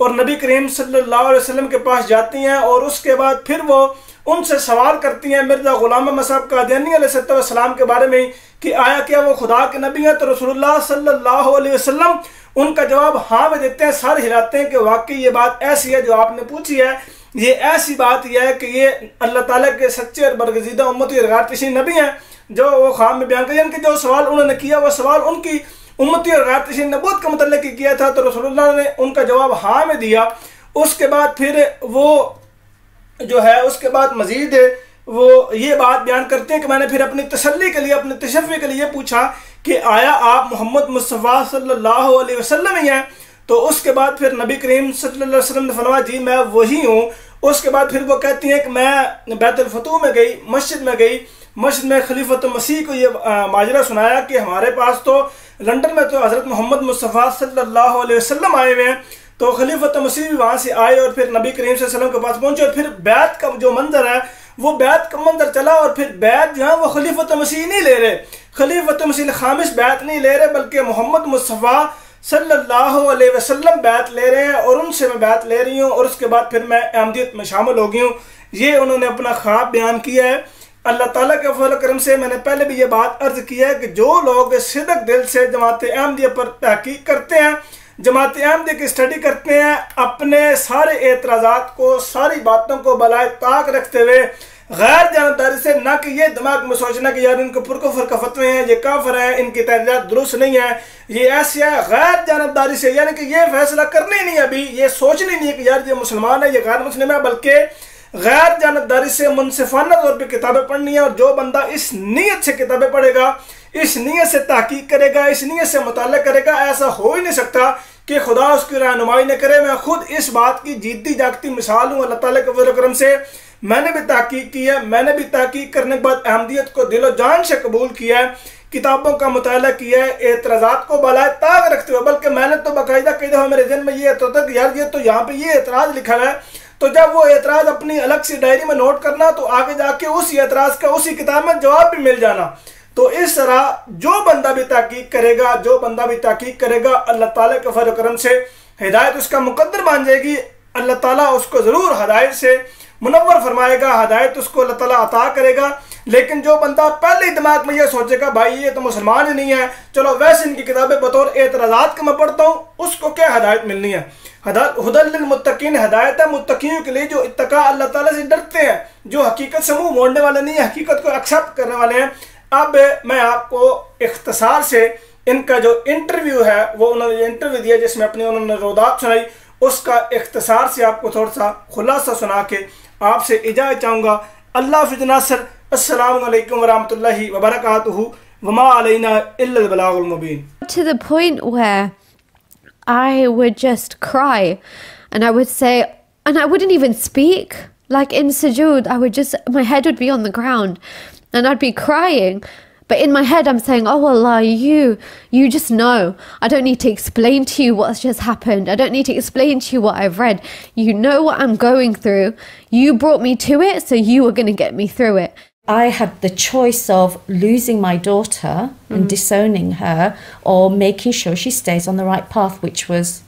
और नबी करीम सल्लल्लाहु अलैहि वसल्लम के पास जाती हैं और उसके बाद फिर वो उनसे सवाल करती हैं मिर्ज़ा ग़ुलाम अहमद साहब कादियानी अलैहिस्सलाम के बारे में कि आया क्या वो खुदा के नबी हैं। तो रसूलुल्लाह सल्लल्लाहु अलैहि वसल्लम उनका जवाब हाँ में देते हैं, सारे हिलाते हैं कि वाकई ये बात ऐसी है जो आपने पूछी है, ये ऐसी बात यह है कि ये अल्लाह ताला के सच्चे और बरगज़ीदा उम्मती और गैर तशीन नबी हैं जो वो ख़ाम में बयान करें। यानी कि जो सवाल उन्होंने किया वो सवाल उनकी उम्मती और गैर तशीन नबूवत के मुतल्लिक़ किया था, तो रसूलुल्लाह ने उनका जवाब हाँ में दिया। उसके बाद फिर वो जो है उसके बाद मज़ीद वो ये बात बयान करते हैं कि मैंने फिर अपनी तसल्ली के लिए, अपने तशफ़ी के लिए पूछा कि आया आप मोहम्मद मुस्तफ़ा सल्लल्लाहु अलैहि वसल्लम ही हैं। तो उसके बाद फिर नबी करीम सल्लल्लाहु अलैहि वसल्लम ने फरमाया जी मैं वही हूँ। उसके बाद फिर वो कहती हैं कि मैं बैतुल फतूह में गई, मस्जिद में गई, मस्जिद में खलीफत मसीह को ये माजरा सुनाया कि हमारे पास तो लंदन में तो हज़रत मोहम्मद मुस्तफ़ा सल्लल्लाहु अलैहि वसल्लम आए हुए हैं। तो खलीफत मसीह भी वहाँ से आए और फिर नबी करीम सल्लल्लाहु अलैहि वसल्लम के पास पहुँचे और फिर बैत का जो मंजर है वो बैत का मंजर चला और फिर बैत जो है वो खलीफत मसीह नहीं ले रहे, खलीफत मसीह खामिश बैत नहीं ले रहे बल्कि मोहम्मद मुस्तफ़ा सल्लल्लाहु अलैहि वसल्लम बैत ले रहे हैं और उनसे मैं बैत ले रही हूँ और उसके बाद फिर मैं अहमदियत में शामिल हो गई हूँ। ये उन्होंने अपना ख्वाब बयान किया है। अल्लाह ताला के फज़ल करम से मैंने पहले भी ये बात अर्ज़ की है कि जो लोग सिदक दिल से जमात अहमदिया पर तहकीक करते हैं, जमात अहमदिया की स्टडी करते हैं, अपने सारे एतराज़ात को, सारी बातों को बलाए ताक रखते हुए गैर जानबदारी से, ना कि ये दिमाग में सोचना कि यार इनको पुरकुफर का फतवे हैं, ये काफिर हैं, इनकी तहरीरात दुरुस्त नहीं है, ये ऐसे है, गैर जानबदारी से, यानी कि ये फैसला करना ही नहीं, अभी ये सोचना ही नहीं है कि यार ये मुसलमान है, ये गैर मुस्लिम है, बल्कि गैर जानबदारी से मुनसिफाना तौर पर किताबें पढ़नी है। और जो बंदा इस नीयत से किताबें पढ़ेगा, इस नीयत से तहकीक करेगा, इस नीयत से मुताला करेगा, ऐसा हो ही नहीं सकता कि खुदा उसकी रहनुमाई न करे। मैं खुद इस बात की जीती जागती मिसाल हूँ। अल्लाह ताला के फज़ल करम से मैंने भी तहकीक की है, मैंने भी तहकीक करने के बाद अहमदियत को दिलो जान से कबूल किया है, किताबों का मुताला किया है, एतराज़ात को बलाए ताक रखते हुए। बल्कि मैंने तो बाकायदा कई दफ़ा मेरे जहन में ये आता था कि यार ये तो यहाँ पे ये एतराज़ लिखा है, तो जब वो एतराज़ अपनी अलग सी डायरी में नोट करना तो आगे जाके उसी एतराज़ का उसी किताब में जवाब भी मिल जाना। तो इस तरह जो बंदा भी तहकीक करेगा, जो बंदा भी तहकीक करेगा, अल्लाह ताला के फज़ल करम से हिदायत उसका मुकद्दर बन जाएगी। अल्लाह ताला उसको ज़रूर हिदायत से मुनव्वर फरमाएगा, हिदायत उसको अल्लाह ताला अता करेगा। लेकिन जो बंदा पहले ही दिमाग में ये सोचेगा भाई ये तो मुसलमान ही नहीं है, चलो वैसे इनकी किताबें बतौर एतराज़ात के मैं पढ़ता हूँ, उसको क्या हिदायत मिलनी है। हुदल लिल मुत्तकीन हिदायत है मुत्तकियों के लिए जो इत्तका अल्लाह ताला से डरते हैं, जो हकीकत से मुँह मोड़ने वाले नहीं है, हकीकत को एक्सेप्ट करने वाले हैं। अब मैं आपको इख्तिसार से इनका जो इंटरव्यू है वो उन्होंने इंटरव्यू दिया जिसमें अपनी उन्होंने रोदात सुनाई, उसका इख्तिसार से आपको थोड़ा सा खुलासा सुना के आपसे इजाज़त चाहूँगा। अल्लाह हाफ़िज़ नासिर। अस्सलामु अलैकुम वरहमतुल्लाहि वबरकातुहू वमा अलैना इल्लल बलागुल मुबीन। To the point where I would just cry and I would say, and I wouldn't even speak. Like in sujood, I would just, my head would be on the ground and I'd be crying. But in my head, I'm saying, oh Allah, you just know. I don't need to explain to you what's just happened. I don't need to explain to you what I've read. You know what I'm going through. You brought me to it, so you are going to get me through it. I had the choice of losing my daughter and disowning her, or making sure she stays on the right path, which was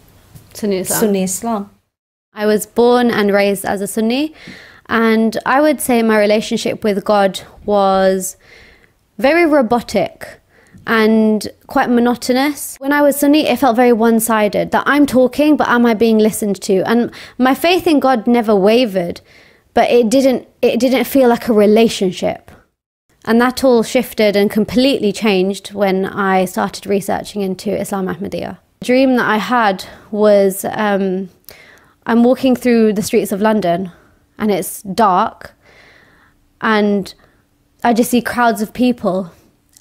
Sunni Islam. I was born and raised as a Sunni, and I would say my relationship with God was very robotic and quite monotonous. When I was Sunni, it felt very one-sided, that I'm talking, but am I being listened to? And my faith in God never wavered, but it didn't feel like a relationship. And that all shifted and completely changed when I started researching into Islam Ahmediyya. The dream that I had was I'm walking through the streets of London and it's dark and I just see crowds of people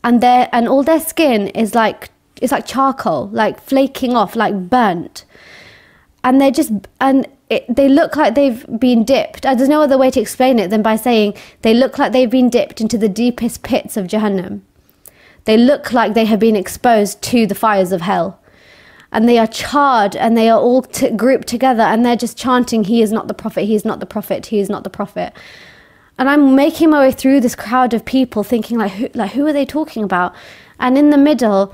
and all their skin is like, it's like charcoal, like flaking off, like burnt. And they look like they've been dipped. There's no other way to explain it than by saying they look like they've been dipped into the deepest pits of Jahannam. They look like they have been exposed to the fires of hell. And they are charred and they are all grouped together and they're just chanting, he is not the prophet, he is not the prophet, he is not the prophet. And I'm making my way through this crowd of people thinking who are they talking about? And in the middle,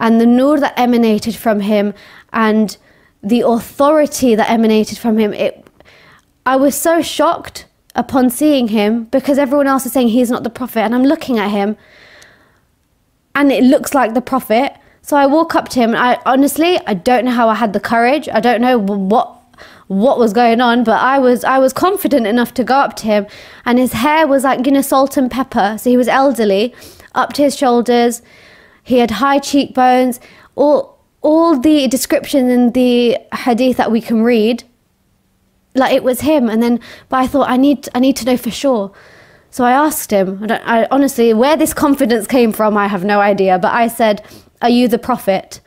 and the nur that emanated from him and the authority that emanated from him, I was so shocked upon seeing him, because everyone else is saying he's not the Prophet, and I'm looking at him and it looks like the Prophet. So I walk up to him, and I don't know how I had the courage. I don't know what was going on, but I was confident enough to go up to him, and his hair was like, you know, salt and pepper. So he was elderly, up to his shoulders. He had high cheekbones. All the description in the hadith that we can read, like it was him. And then, but I thought, I need to know for sure. So I asked him, I honestly, where this confidence came from, I have no idea. But I said, are you the Prophet?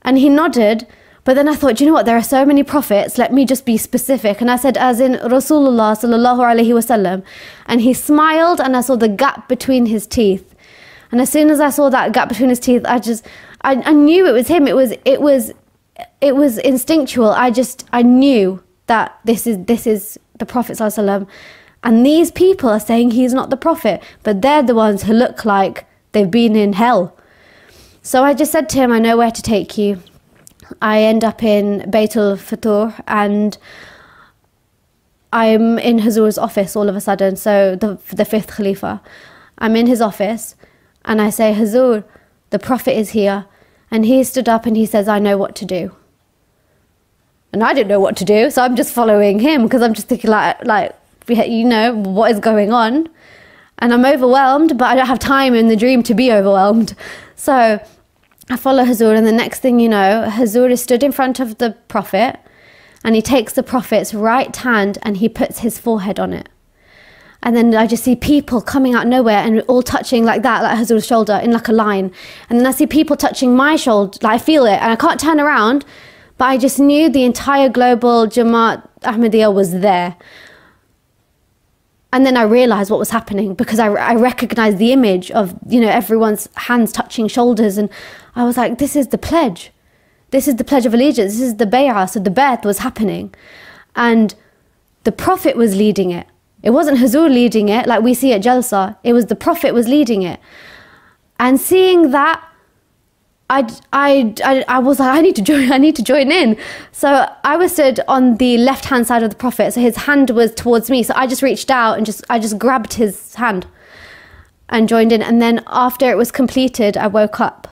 And he nodded. But then I thought, you know what, there are so many prophets, let me just be specific. And I said, as in Rasulullah sallallahu alaihi wasallam. And he smiled, and I saw the gap between his teeth. And as soon as I saw that gap between his teeth, I knew it was him. It was instinctual. I knew that this is the Prophet sallallahu alaihi wasallam. And these people are saying he's not the Prophet, but they're the ones who look like they've been in hell. So I just said to him, I know where to take you. I end up in Baytul Futur, and I'm in Hazur's office all of a sudden, so the fifth Khalifa. I'm in his office, and I say, Hazur, the Prophet is here. And he stood up and he says, I know what to do. And I didn't know what to do, so I'm just following him, because I'm just thinking like, you know, what is going on? And I'm overwhelmed, but I don't have time in the dream to be overwhelmed. So I follow Hazur, and the next thing you know, Hazur is stood in front of the Prophet, and he takes the Prophet's right hand and he puts his forehead on it. And then I just see people coming out nowhere and all touching like that, like Hazur's shoulder, in like a line. And then I see people touching my shoulder, like I feel it, and I can't turn around, but I just knew the entire global Jamaat Ahmediyya was there. And then I realized what was happening, because I recognized the image of, you know, everyone's hands touching shoulders. And I was like, this is the pledge. This is the Pledge of Allegiance. This is the bay'ah. So the bay'at was happening. And the Prophet was leading it. It wasn't Hazur leading it like we see at Jalsa. It was the Prophet was leading it. And seeing that, I was like, I need to join in. So I was stood on the left hand side of the Prophet, so his hand was towards me. So I just reached out and I just grabbed his hand and joined in. And then after it was completed, I woke up.